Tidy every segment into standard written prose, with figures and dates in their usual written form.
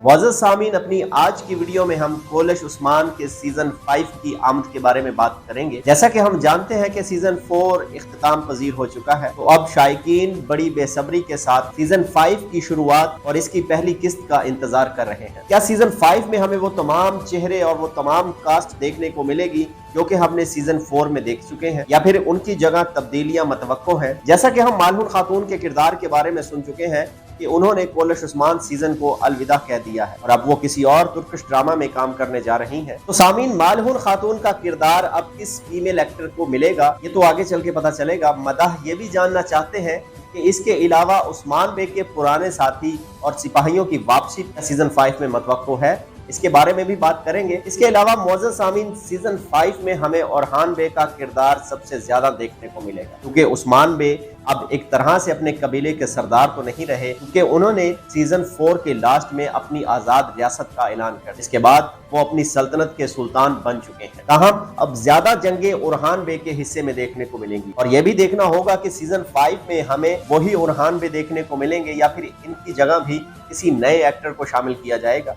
मुअज़्ज़ज़ सामीन, अपनी आज की वीडियो में हम कोलश उस्मान के सीजन 5 की आमद के बारे में बात करेंगे। जैसा कि हम जानते हैं कि सीजन 4 इख्तिताम पजीर हो चुका है, तो अब शायकीन बड़ी बेसब्री के साथ सीजन 5 की शुरुआत और इसकी पहली किस्त का इंतजार कर रहे हैं। क्या सीजन 5 में हमें वो तमाम चेहरे और वो तमाम कास्ट देखने को मिलेगी जो कि हमने सीजन 4 में देख चुके हैं, या फिर उनकी जगह तब्दीलियां मतवक्को हैं? जैसा कि हम मालहून खातून के किरदार के बारे में सुन चुके हैं कि उन्होंने कोलश उस्मान सीजन को अलविदा कह दिया है और अब वो किसी और तुर्किश ड्रामा में काम करने जा रही हैं। तो सामीन, मालहून खातून का किरदार अब किस फीमेल एक्टर को मिलेगा, ये तो आगे चल के पता चलेगा। मदाह ये भी जानना चाहते हैं कि इसके अलावा उस्मान बे के पुराने साथी और सिपाहियों की वापसी सीजन 5 में मतवक्को है, इसके बारे में भी बात करेंगे। इसके अलावा मुअज़्ज़ज़ सामीन, सीजन 5 में हमें ओरहान बे का किरदार सबसे ज्यादा देखने को मिलेगा, क्योंकि उस्मान बे अब एक तरह से अपने कबीले के सरदार तो नहीं रहे, क्योंकि उन्होंने सीजन 4 के लास्ट में अपनी आजाद रियासत का ऐलान कर दिया। इसके बाद वो अपनी सल्तनत के सुल्तान बन चुके हैं। ताहम अब ज्यादा जंगें ओरहान बे के हिस्से में देखने को मिलेंगी और यह भी देखना होगा कि सीजन 5 में हमें वही ओरहान बे देखने को मिलेंगे या फिर इनकी जगह भी किसी नए एक्टर को शामिल किया जाएगा।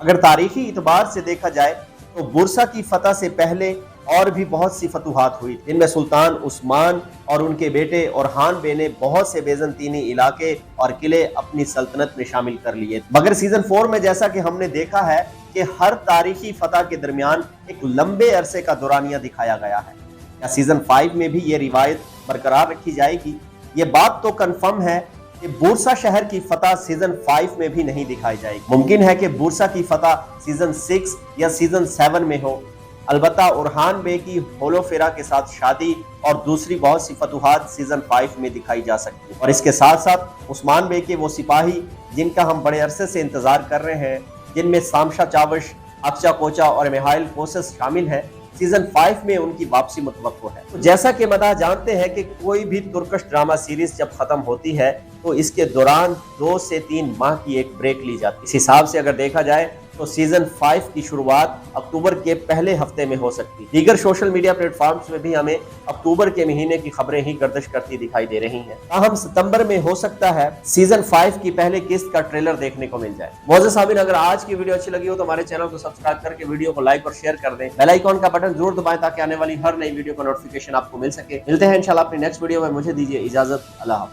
अगर तारीखी इतबार से देखा जाए तो बुरसा की फतह से पहले और भी बहुत सी फतूहात हुई, जिनमें सुल्तान उस्मान और उनके बेटे ओरहान बे ने बहुत से बेजंतीनी इलाके और किले अपनी सल्तनत में शामिल कर लिए। मगर सीजन 4 में जैसा कि हमने देखा है कि हर तारीखी फतह के दरमियान एक लंबे अरसे का दौरानिया दिखाया गया है। क्या सीजन 5 में भी ये रिवायत बरकरार रखी जाएगी? ये बात तो कन्फर्म है कि बुरसा शहर की फतह सीजन 5 में भी नहीं दिखाई जाएगी। मुमकिन है कि बुरसा की फतह सीजन 6 या सीजन 7 में हो। अलबत्ता ओरहान बे की होलोफेरा के साथ शादी और दूसरी बहुत सी फतूहात सीजन 5 में दिखाई जा सकती है। और इसके साथ साथ उस्मान बे के वो सिपाही जिनका हम बड़े अरसे से इंतजार कर रहे हैं, जिनमें सामशा चावश, अक्चा कोचा और मिहाइल कोसस शामिल है, सीजन 5 में उनकी वापसी मुतवक्को है। तो जैसा कि मदा जानते हैं कि कोई भी तुर्किश ड्रामा सीरीज जब खत्म होती है तो इसके दौरान 2 से 3 माह की एक ब्रेक ली जाती है। इस हिसाब से अगर देखा जाए तो सीजन 5 की शुरुआत अक्टूबर के पहले हफ्ते में हो सकती है। दीगर सोशल मीडिया प्लेटफॉर्म्स में भी हमें अक्टूबर के महीने की खबरें ही गर्दिश करती दिखाई दे रही हैं। ताहम सितंबर में हो सकता है सीजन 5 की पहले किस्त का ट्रेलर देखने को मिल जाए। मुअज़्ज़ज़ सामीन, अगर आज की वीडियो अच्छी लगी हो तो हमारे चैनल को सब्सक्राइब करके वीडियो को लाइक और शेयर कर दें। बेल आइकॉन का बटन जरूर दबाएं ताकि आने वाली हर नई वीडियो का नोटिफिकेशन आपको मिल सके। मिलते हैं इंशाल्लाह अपनी नेक्स्ट वीडियो में। मुझे दीजिए इजाजत। अल्लाह हाफ़िज़।